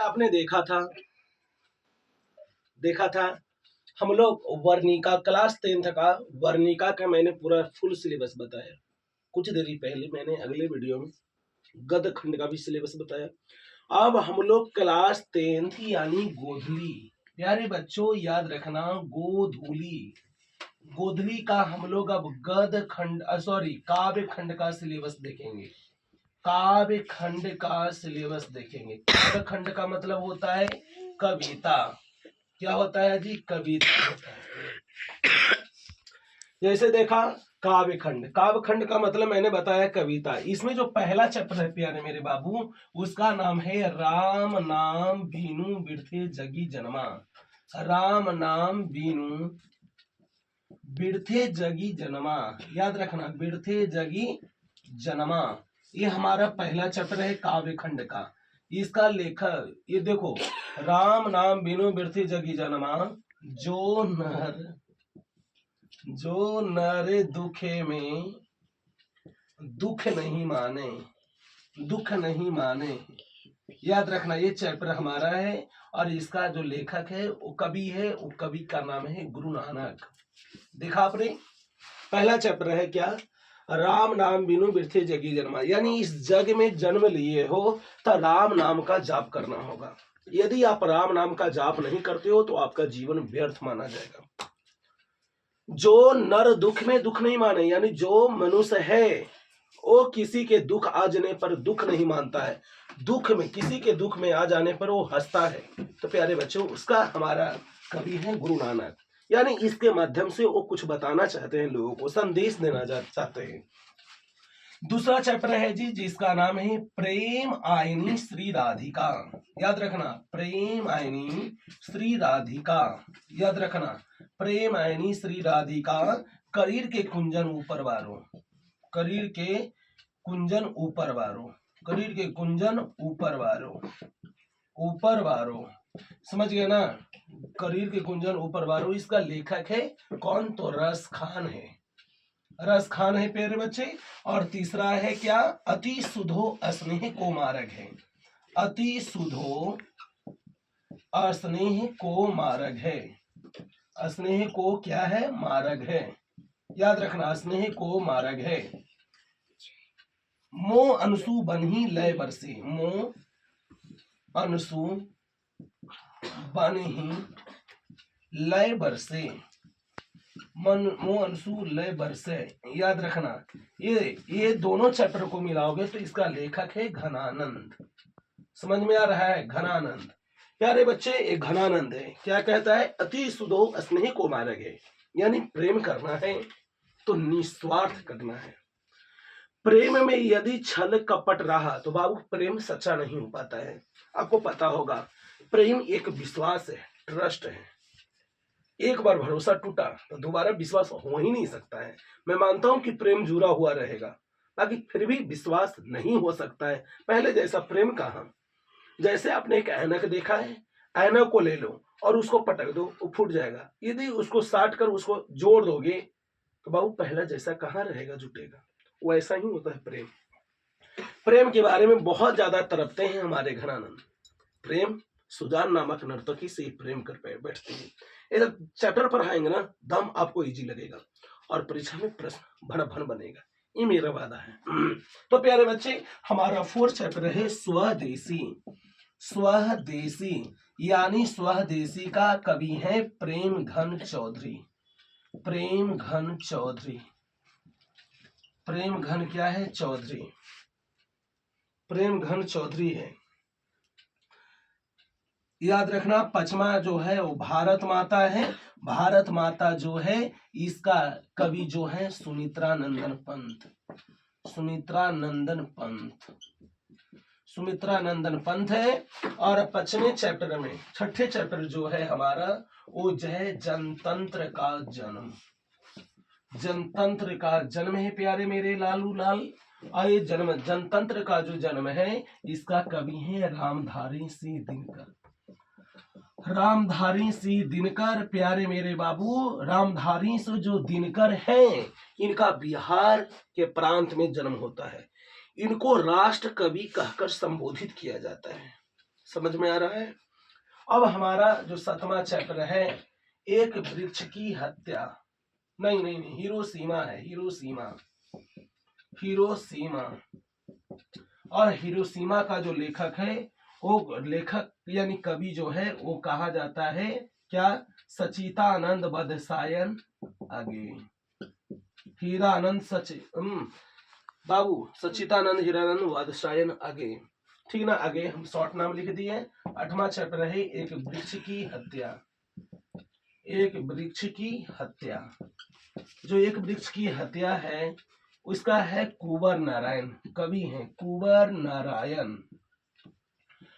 आपने देखा था हम लोग वर्णिका क्लास 10th का वर्णिका का मैंने पूरा फुल सिलेबस बताया। कुछ देर पहले मैंने अगले वीडियो में गद्य खंड का भी सिलेबस बताया। अब हम लोग क्लास 10th यानी गोधली, प्यारे बच्चों याद रखना, गोधली का हम लोग अब गद्य खंड काव्य खंड का सिलेबस देखेंगे। काव्य खंड का सिलेबस देखेंगे। काव्य खंड का मतलब होता है कविता। क्या होता है जी? कविता होता है। जैसे देखा काव्य खंड का मतलब मैंने बताया कविता। इसमें जो पहला चैप्टर है प्यारे मेरे बाबू, उसका नाम है राम नाम बीनू बिरथे जगी जन्मा। राम नाम बीनू बिरथे जगी जन्मा, याद रखना, बिरथे जगी जन्मा। ये हमारा पहला चैप्टर है काव्य खंड का। इसका लेखक ये देखो, राम नाम बिनु बिरथी जगी जन्मा, जो नर दुखे में दुख नहीं माने। याद रखना, ये चैप्टर हमारा है और इसका जो लेखक है वो कवि का नाम है गुरु नानक। देखा आपने, पहला चैप्टर है क्या? राम नाम बिनु बिरथे जगी जन्मा, यानी इस जग में जन्म लिए हो तो राम नाम का जाप करना होगा। यदि आप राम नाम का जाप नहीं करते हो तो आपका जीवन व्यर्थ माना जाएगा। जो नर दुख में दुख नहीं माने, यानी जो मनुष्य है वो किसी के दुख आ जाने पर दुख नहीं मानता है, किसी के दुख में आ जाने पर वो हंसता है। तो प्यारे बच्चों, उसका हमारा कवि है गुरु नानक। यानी इसके माध्यम से वो कुछ बताना चाहते हैं, लोगों को संदेश देना चाहते हैं। दूसरा चैप्टर है जी जिसका नाम है प्रेम आयनी श्री राधिका। याद रखना, प्रेम आयनी श्री राधिका, याद रखना, प्रेम आयनी श्री राधिका। करीर के कुंजन ऊपर वारो, करीर के कुंजन ऊपर वारो, करीर के कुंजन ऊपर वारो, समझ गए ना? करीर के कुंजन ऊपर वारो, इसका लेखक है कौन? तो रस खान है प्यारे बच्चे। और तीसरा है क्या? अति सुधो स्नेह को मार्ग है, अति सुधो स्नेह को मार्ग है, स्नेह को क्या है? मार्ग है, याद रखना, स्नेह को मार्ग है। मो अनसु बनही लय बरसे, मो अनसु बनही लय बरसे, मो अनसु लय बरसे, याद रखना। ये दोनों चैप्टर को मिलाओगे तो इसका लेखक है घनानंद। समझ में आ रहा है? घनानंद। प्यारे बच्चे, ये घनानंद है। क्या कहता है? अति सुधो स्नेह को मार्ग है, यानी प्रेम करना है तो निस्वार्थ करना है। प्रेम में यदि छल कपट रहा तो बाबू प्रेम सच्चा नहीं हो पाता है। आपको पता होगा, प्रेम एक विश्वास है, ट्रस्ट है। एक बार भरोसा टूटा तो दोबारा विश्वास हो ही नहीं सकता है। मैं मानता हूं कि प्रेम जुड़ा हुआ रहेगा, बाकी फिर भी विश्वास नहीं हो सकता है पहले जैसा प्रेम कहां। जैसे आपने एक ऐनक देखा है, ऐनक को ले लो और उसको पटक दो, वो फूट जाएगा। यदि उसको साट कर उसको जोड़ दोगे तो बाबू पहला जैसा कहां रहेगा, जुटेगा। वैसा ही होता है प्रेम। प्रेम के बारे में बहुत ज्यादा तड़पते हैं हमारे घनानंद। प्रेम सुजान नामक नर्तकी से प्रेम कर बैठते हैं। ये चैप्टर पर आएंगे ना, दम आपको इजी लगेगा और परीक्षा में प्रश्न भन भन बनेगा, ये मेरा वादा है। तो प्यारे बच्चे, हमारा 4th चैप्टर है स्वदेशी। स्वदेशी यानी स्वदेशी का कवि है प्रेम घन चौधरी। प्रेम घन चौधरी, प्रेम घन क्या है? चौधरी, प्रेम घन चौधरी है। याद रखना, पचमा जो है वो भारत माता है। भारत माता जो है इसका कवि जो है सुमित्रा नंदन पंत। सुमित्रा नंदन पंत, सुमित्रा नंदन पंत है। और 5वें चैप्टर में 6ठे चैप्टर जो है हमारा वो जो है जनतंत्र का जन्म। जनतंत्र का जन्म है प्यारे मेरे लालू लाल। और ये जन्म, जनतंत्र का जो जन्म है इसका कवि है रामधारी सिंह दिनकर। रामधारी सिंह दिनकर, प्यारे मेरे बाबू, रामधारी सिंह जो दिनकर हैं, इनका बिहार के प्रांत में जन्म होता है। इनको राष्ट्र कवि कहकर संबोधित किया जाता है। समझ में आ रहा है? अब हमारा जो 7वां चैप्टर है, एक वृक्ष की हत्या, नहीं नहीं नहीं, हिरोशिमा है, हिरोशिमा, हिरोशिमा। और हिरोशिमा का जो लेखक है, वो लेखक यानी कवि जो है वो कहा जाता है क्या? सचितानंद बदसायन आगे, हीरानंद बाबू सचितानंद हीरानंद बदसायन आगे, ठीक ना? आगे हम शॉर्ट नाम लिख दिए। 8वां चैप्टर है एक वृक्ष की हत्या, एक वृक्ष की हत्या। जो एक वृक्ष की हत्या है उसका है कुंवर नारायण, कवि हैं कुंवर नारायण,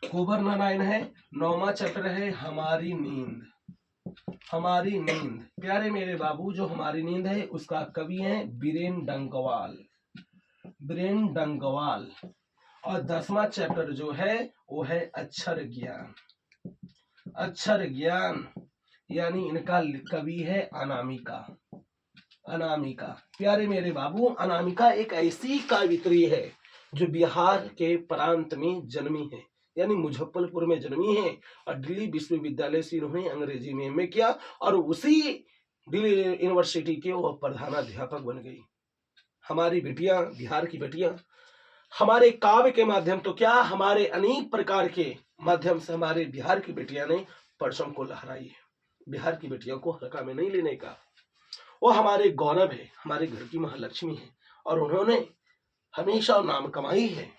कुंवर नारायण है। 9वां चैप्टर है हमारी नींद, हमारी नींद। प्यारे मेरे बाबू, जो हमारी नींद है उसका कवि है बीरेन डंकवाल, बीरेन डंकवाल। और 10वां चैप्टर जो है वो है अक्षर ज्ञान, अक्षर ज्ञान, यानी इनका कवि है अनामिका, अनामिका। प्यारे मेरे बाबू, अनामिका एक ऐसी काव्यत्री है जो बिहार के प्रांत में जन्मी है, यानी मुजफ्फरपुर में जन्मी है और दिल्ली विश्वविद्यालय से इन्होंने अंग्रेजी में एमए किया और उसी दिल्ली यूनिवर्सिटी के वो प्रधानाध्यापक बन गई। हमारी बेटियां, बिहार की बेटियां, हमारे काव्य के माध्यम तो क्या, हमारे अनेक प्रकार के माध्यम से हमारे बिहार की बेटियां ने परचम को लहराई है। बिहार की बेटियों को हल्का में नहीं लेने का, वो हमारे गौरव है, हमारे घर की महालक्ष्मी है और उन्होंने हमेशा नाम कमाई है।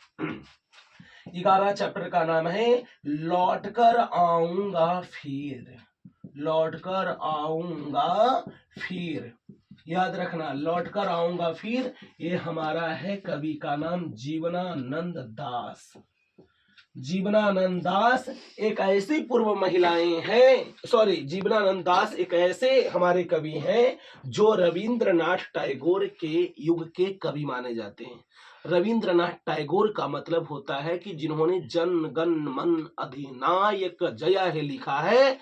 11 चैप्टर का नाम है लौट कर आऊंगा फिर, लौट कर आऊंगा फिर। याद रखना, लौट कर आऊंगा फिर, ये हमारा है कवि का नाम जीवनानंद दास। जीवनानंद दास एक ऐसी पूर्व महिलाएं हैं, सॉरी, जीवनानंद दास एक ऐसे हमारे कवि हैं जो रविंद्रनाथ टैगोर के युग के कवि माने जाते हैं। रविंद्रनाथ टैगोर का मतलब होता है कि जिन्होंने जन गण मन अधिनायक जया है लिखा है,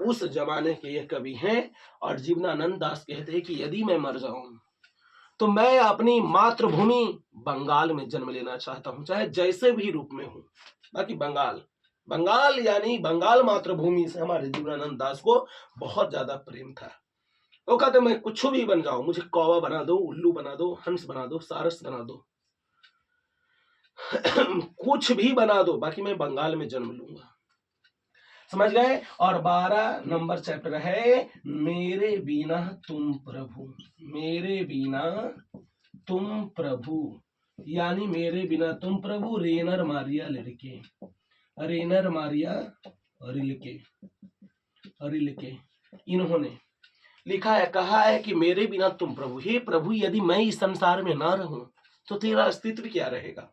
उस जमाने के ये कवि हैं। और जीवनानंद दास कहते हैं कि यदि मैं मर जाऊं तो मैं अपनी मातृभूमि बंगाल में जन्म लेना चाहता हूं, चाहे जैसे भी रूप में हूं। बाकी बंगाल, बंगाल यानी बंगाल मातृभूमि से हमारे जीवनानंद दास को बहुत ज्यादा प्रेम था। वो कहते मैं कुछ भी बन जाऊं, मुझे कौवा बना दो, उल्लू बना दो, हंस बना दो, सारस बना दो कुछ भी बना दो, बाकी मैं बंगाल में जन्म लूंगा। समझ गए? और 12 नंबर चैप्टर है मेरे बिना तुम प्रभु, मेरे बिना तुम प्रभु, यानी मेरे बिना तुम प्रभु। रेनर मारिया लड़के, रेनर मारिया रिलके, रिलके, इन्होंने लिखा है, कहा है कि मेरे बिना तुम प्रभु, हे प्रभु यदि मैं इस संसार में ना रहूं तो तेरा अस्तित्व क्या रहेगा?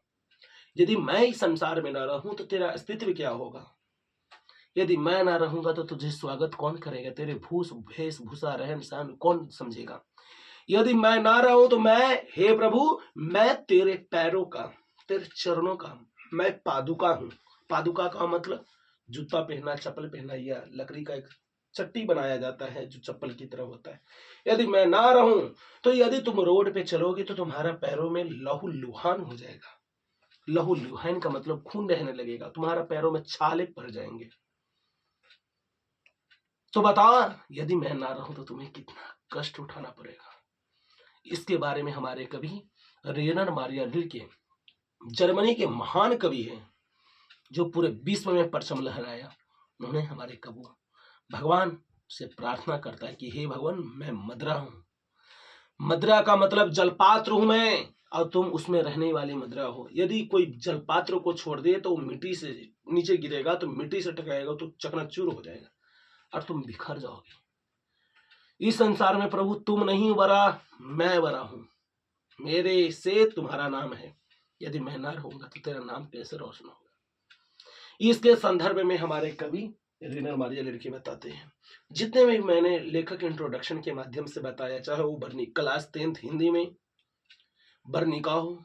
यदि मैं इस संसार में ना रहूं तो तेरा अस्तित्व क्या होगा? यदि मैं ना रहूंगा तो तुझे स्वागत कौन करेगा? तेरे भूष भेष भूषा रहन सहन कौन समझेगा? यदि मैं ना रहूं तो मैं, हे प्रभु, मैं तेरे पैरों का, तेरे चरणों का मैं पादुका हूं। पादुका का मतलब जूता पहनना, चप्पल पहनना, या लकड़ी का एक चट्टी बनाया जाता है जो चप्पल की तरह होता है। यदि मैं ना रहूं तो यदि तुम रोड पे चलोगे तो तुम्हारा पैरों में लहू लुहान हो जाएगा। लहू लुहान का मतलब खून बहने लगेगा, तुम्हारा पैरों में छाले पड़ जाएंगे। तो बता, यदि मैं ना रहूं तो तुम्हें कितना कष्ट उठाना पड़ेगा। इसके बारे में हमारे कवि रेनर मारिया रिल्के, जर्मनी के महान कवि हैं जो पूरे विश्व में परचम लहराया, उन्होंने हमारे कवि भगवान से प्रार्थना करता है कि हे भगवान, मैं मदरा हूं। मदरा का मतलब जलपात्र हूं मैं, और तुम उसमें रहने वाली मदरा हो। यदि कोई जलपात्र को छोड़ दे तो मिट्टी से नीचे गिरेगा, तो मिट्टी से टकराएगा तो चकनाचूर हो जाएगा और तुम बिखर जाओगे। इस संसार में प्रभु तुम नहीं वरा, मैं वरा हूं, मेरे से तुम्हारा नाम है। यदि मैं ना रहूंगा तो तेरा नाम कैसे रोशन होगा? इसके संदर्भ में हमारे कवि रेनर मारिया रिल्के बताते हैं। जितने भी मैंने लेखक इंट्रोडक्शन के माध्यम से बताया, चाहे वो बरनी क्लास 10th हिंदी में बर्णिका हो,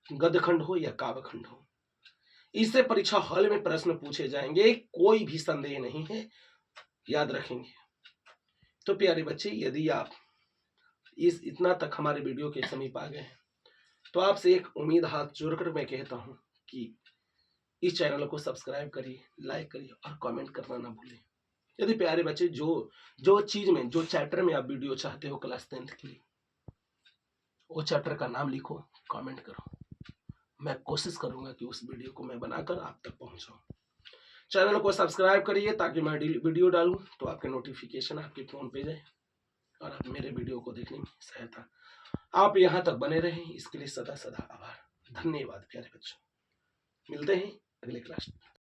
गद्यखंड हो या काव्यखंड हो, इससे परीक्षा हॉल में प्रश्न पूछे जाएंगे, कोई भी संदेह नहीं है, याद रखेंगे। तो प्यारे बच्चे, यदि आप इतना तक हमारे वीडियो के समीप आ गए हैं तो आपसे एक उम्मीद हाथ जोड़कर मैं कहता हूं कि इस चैनल को सब्सक्राइब करिए, लाइक करिए और कमेंट करना ना भूलें। यदि प्यारे बच्चे जो चीज में, जो चैप्टर में आप वीडियो चाहते हो क्लास 10th के लिए, वो चैप्टर का नाम लिखो, कमेंट करो। मैं कोशिश करूंगा कि उस वीडियो को मैं बनाकर आप तक पहुंचाऊं। चैनल को सब्सक्राइब करिए ताकि मैं वीडियो डालूं तो आपके नोटिफिकेशन आपके फोन पे जाए और आप मेरे वीडियो को देखने में सहायता। आप यहां तक बने रहें, इसके लिए सदा सदा आभार। धन्यवाद प्यारे बच्चों। मिलते हैं अगले क्लास में।